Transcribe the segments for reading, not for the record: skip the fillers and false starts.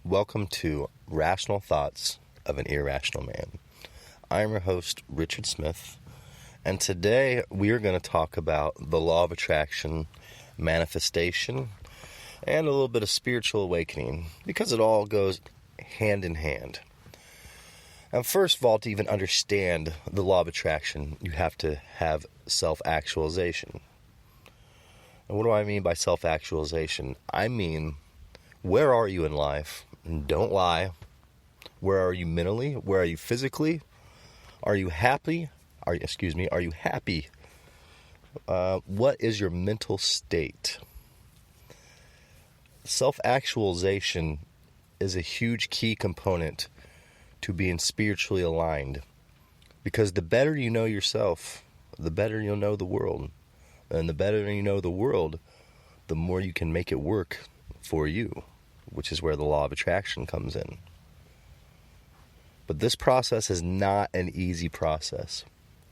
Welcome to Rational Thoughts of an Irrational Man. I'm your host, Richard Smith, and today we are going to talk about the law of attraction, manifestation, and a little bit of spiritual awakening, because it all goes hand in hand. And first of all, to even understand the law of attraction, you have to have self-actualization. And what do I mean by self-actualization? I mean, where are you in life? And don't lie. Where are you mentally? Where are you physically? Are you happy? Are you happy? What is your mental state? Self-actualization is a huge key component to being spiritually aligned. Because the better you know yourself, the better you'll know the world. And the better you know the world, the more you can make it work for you, which is where the law of attraction comes in. But this process is not an easy process.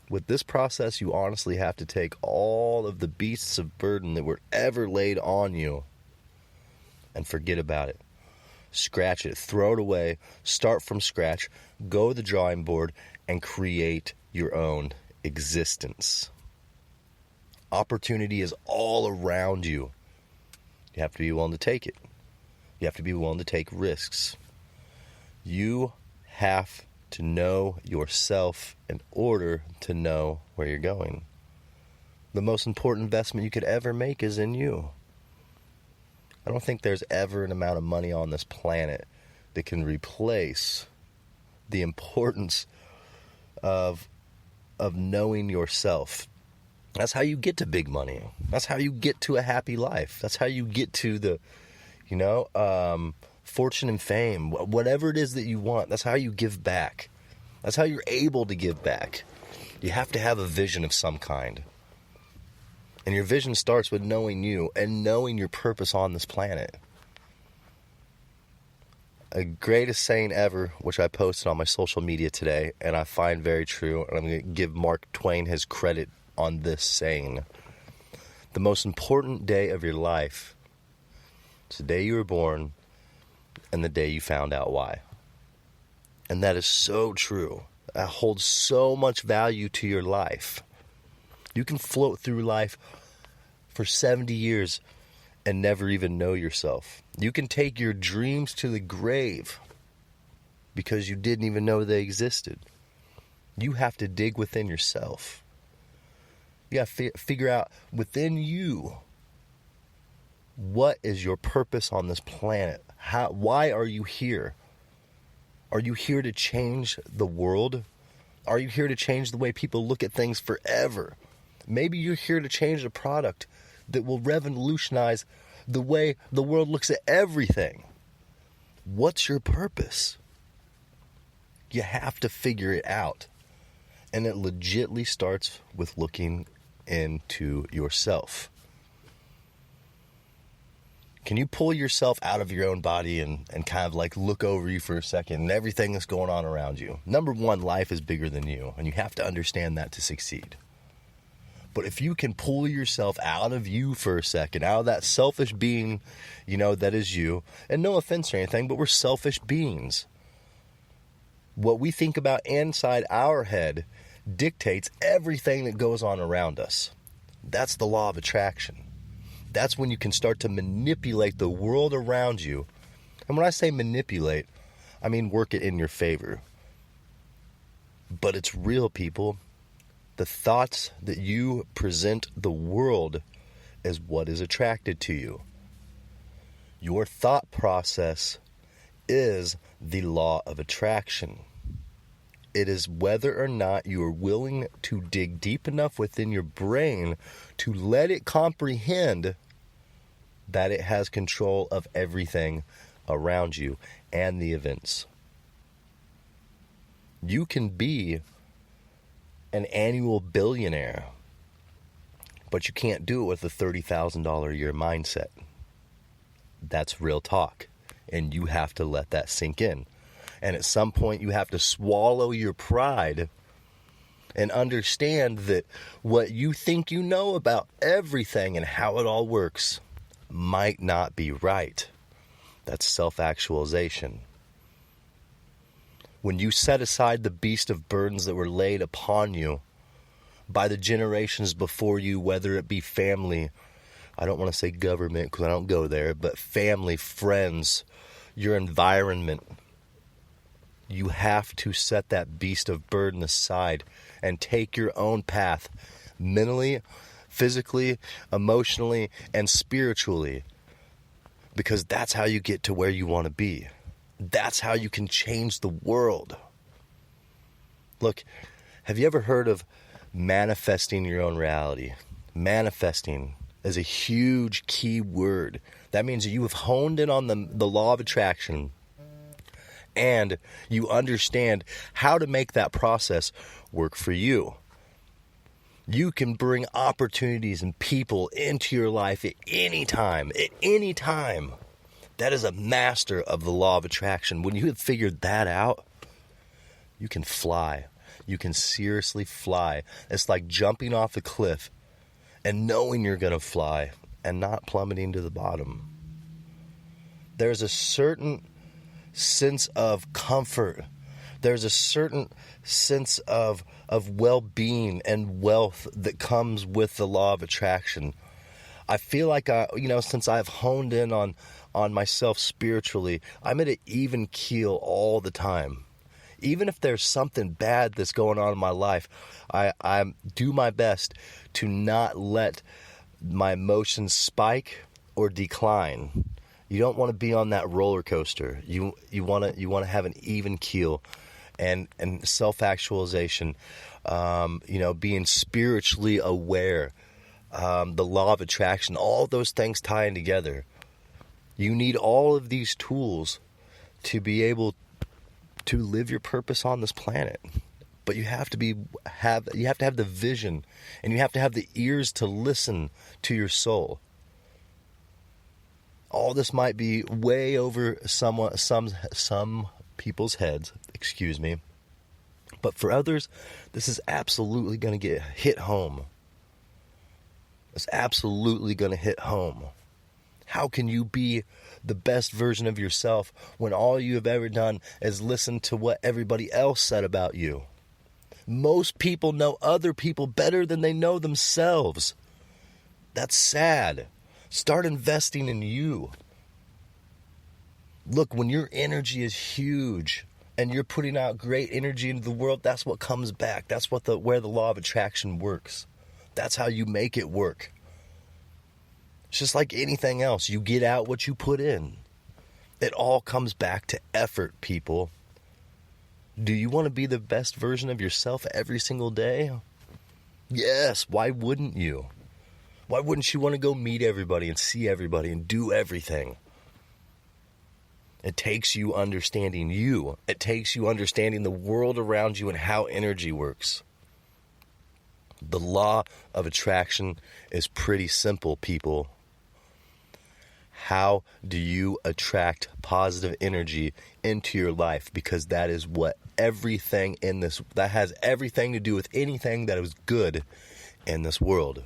With this process, you honestly have to take all of the beasts of burden that were ever laid on you and forget about it. Scratch it, throw it away, start from scratch, go to the drawing board, and create your own existence. Opportunity is all around you. You have to be willing to take it. You have to be willing to take risks. You have to know yourself in order to know where you're going. The most important investment you could ever make is in you. I don't think there's ever an amount of money on this planet that can replace the importance of knowing yourself. That's how you get to big money. That's how you get to a happy life. That's how you get to the fortune and fame, whatever it is that you want. That's how you give back. That's how you're able to give back. You have to have a vision of some kind. And your vision starts with knowing you and knowing your purpose on this planet. A greatest saying ever, which I posted on my social media today, and I find very true, and I'm going to give Mark Twain his credit on this saying. The most important day of your life is the day you were born and the day you found out why. And that is so true. That holds so much value to your life. You can float through life for 70 years and never even know yourself. You can take your dreams to the grave because you didn't even know they existed. You have to dig within yourself. You have to figure out within you, what is your purpose on this planet? Why are you here? Are you here to change the world? Are you here to change the way people look at things forever? Maybe you're here to change a product that will revolutionize the way the world looks at everything. What's your purpose? You have to figure it out. And it legitimately starts with looking into yourself. Can you pull yourself out of your own body and kind of like look over you for a second and everything that's going on around you? Number one, life is bigger than you, and you have to understand that to succeed. But if you can pull yourself out of you for a second, out of that selfish being, that is you, and no offense or anything, but we're selfish beings. What we think about inside our head dictates everything that goes on around us. That's the law of attraction. That's when you can start to manipulate the world around you. And when I say manipulate, I mean work it in your favor. But it's real, people. The thoughts that you present the world is what is attracted to you. Your thought process is the law of attraction. It is whether or not you are willing to dig deep enough within your brain to let it comprehend that it has control of everything around you and the events. You can be an annual billionaire, but you can't do it with a $30,000 a year mindset. That's real talk, and you have to let that sink in. And at some point, you have to swallow your pride and understand that what you think you know about everything and how it all works might not be right. That's self-actualization. When you set aside the beast of burdens that were laid upon you by the generations before you, whether it be family, I don't want to say government because I don't go there, but family, friends, your environment, you have to set that beast of burden aside and take your own path mentally, physically, emotionally, and spiritually, because that's how you get to where you want to be. That's how you can change the world. Look, have you ever heard of manifesting your own reality? Manifesting is a huge key word. That means you have honed in on the law of attraction, and you understand how to make that process work for you. You can bring opportunities and people into your life at any time. At any time. That is a master of the law of attraction. When you have figured that out, you can fly. You can seriously fly. It's like jumping off a cliff and knowing you're going to fly and not plummeting to the bottom. There's a certain sense of comfort. There's a certain sense of well-being and wealth that comes with the law of attraction. I feel like since I've honed in on myself spiritually, I'm at an even keel all the time. Even if there's something bad that's going on in my life, I do my best to not let my emotions spike or decline. You don't want to be on that roller coaster. You want to have an even keel, and self-actualization. Being spiritually aware. The law of attraction, all those things tying together. You need all of these tools to be able to live your purpose on this planet. But you have to have the vision, and you have to have the ears to listen to your soul. All this might be way over some people's heads, excuse me. But for others, this is absolutely going to hit home. It's absolutely going to hit home. How can you be the best version of yourself when all you have ever done is listen to what everybody else said about you? Most people know other people better than they know themselves. That's sad. Start investing in you. Look, when your energy is huge and you're putting out great energy into the world, that's what comes back. That's where the law of attraction works. That's how you make it work. It's just like anything else. You get out what you put in. It all comes back to effort, people. Do you want to be the best version of yourself every single day? Yes. Why wouldn't you? Why wouldn't you want to go meet everybody and see everybody and do everything? It takes you understanding you. It takes you understanding the world around you and how energy works. The law of attraction is pretty simple, people. How do you attract positive energy into your life? Because that is what everything that has everything to do with anything that is good in this world.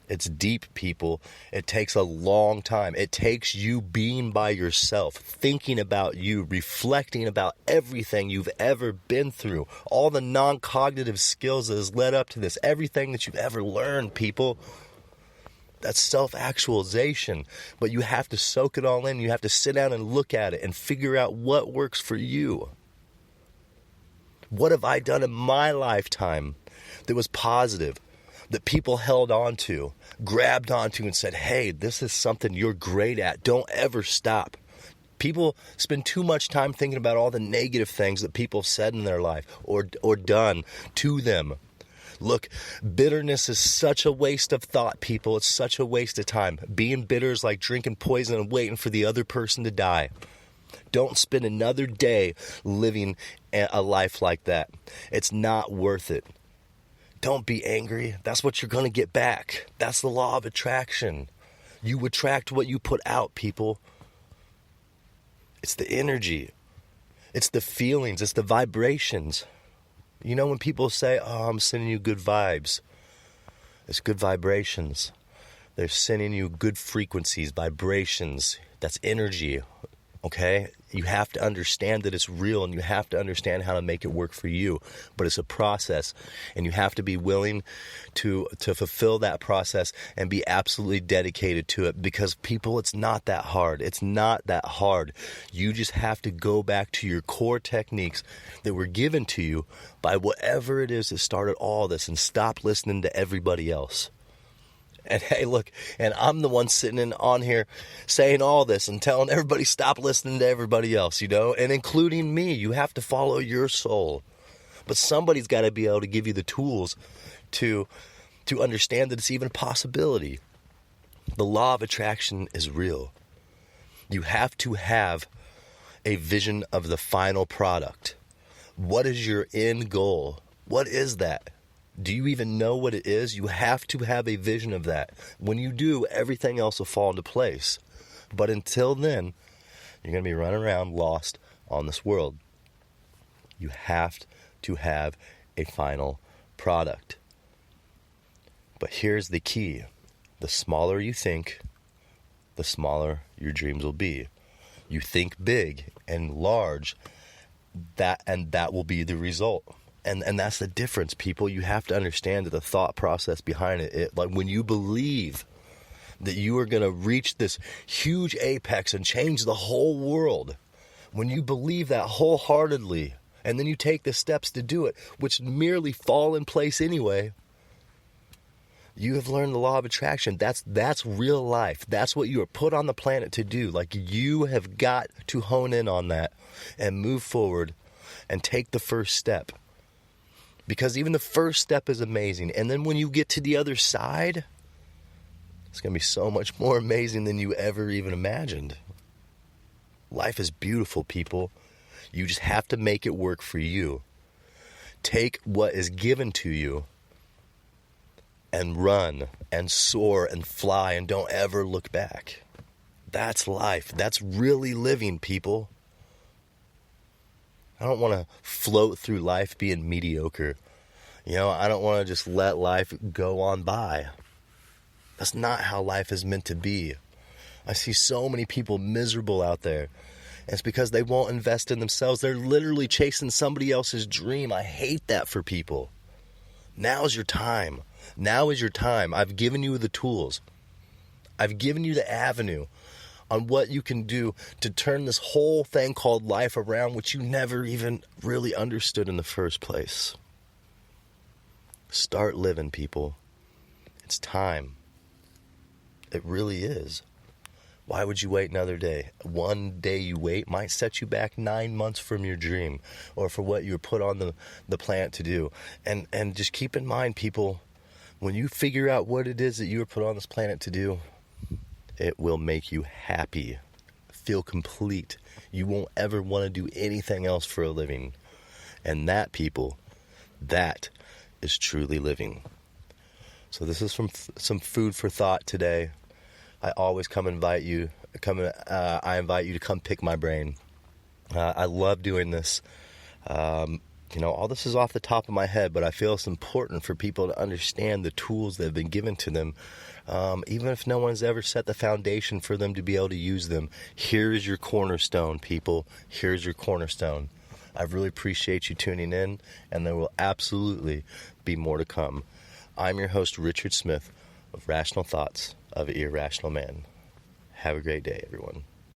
It's deep, people. It takes a long time. It takes you being by yourself, thinking about you, reflecting about everything you've ever been through, all the non-cognitive skills that has led up to this, everything that you've ever learned, people. That's self-actualization. But you have to soak it all in. You have to sit down and look at it and figure out what works for you. What have I done in my lifetime that was positive, that people held on to, grabbed onto and said, hey, this is something you're great at. Don't ever stop. People spend too much time thinking about all the negative things that people said in their life or done to them. Look, bitterness is such a waste of thought, people. It's such a waste of time. Being bitter is like drinking poison and waiting for the other person to die. Don't spend another day living a life like that. It's not worth it. Don't be angry. That's what you're going to get back. That's the law of attraction. You attract what you put out, people. It's the energy. It's the feelings. It's the vibrations. You know when people say, oh, I'm sending you good vibes. It's good vibrations. They're sending you good frequencies, vibrations. That's energy, okay? You have to understand that it's real, and you have to understand how to make it work for you. But it's a process, and you have to be willing to fulfill that process and be absolutely dedicated to it, because people, it's not that hard. It's not that hard. You just have to go back to your core techniques that were given to you by whatever it is that started all this, and stop listening to everybody else. And hey, look, and I'm the one sitting on here saying all this and telling everybody stop listening to everybody else, and including me. You have to follow your soul. But somebody's got to be able to give you the tools to understand that it's even a possibility. The law of attraction is real. You have to have a vision of the final product. What is your end goal? What is that? Do you even know what it is? You have to have a vision of that. When you do, everything else will fall into place. But until then, you're going to be running around lost on this world. You have to have a final product. But here's the key. The smaller you think, the smaller your dreams will be. You think big and large, that will be the result. And that's the difference, people. You have to understand that the thought process behind it, like when you believe that you are going to reach this huge apex and change the whole world, when you believe that wholeheartedly, and then you take the steps to do it, which merely fall in place anyway, you have learned the law of attraction. That's real life. That's what you are put on the planet to do. Like, you have got to hone in on that and move forward and take the first step. Because even the first step is amazing. And then when you get to the other side, it's going to be so much more amazing than you ever even imagined. Life is beautiful, people. You just have to make it work for you. Take what is given to you and run and soar and fly, and don't ever look back. That's life. That's really living, people. I don't want to float through life being mediocre. I don't want to just let life go on by. That's not how life is meant to be. I see so many people miserable out there. And it's because they won't invest in themselves. They're literally chasing somebody else's dream. I hate that for people. Now is your time. Now is your time. I've given you the tools. I've given you the avenue on what you can do to turn this whole thing called life around, which you never even really understood in the first place. Start living, people. It's time. It really is. Why would you wait another day? One day you wait might set you back 9 months from your dream, or for what you were put on the planet to do. And just keep in mind, people, when you figure out what it is that you were put on this planet to do, it will make you happy, feel complete. You won't ever want to do anything else for a living. And that, people, that is truly living. So this is from some food for thought today. I always I invite you to come pick my brain. I love doing this. All this is off the top of my head, but I feel it's important for people to understand the tools that have been given to them. Even if no one's ever set the foundation for them to be able to use them. Here is your cornerstone, people. Here's your cornerstone. I really appreciate you tuning in, and there will absolutely be more to come. I'm your host, Richard Smith, of Rational Thoughts of an Irrational Man. Have a great day, everyone.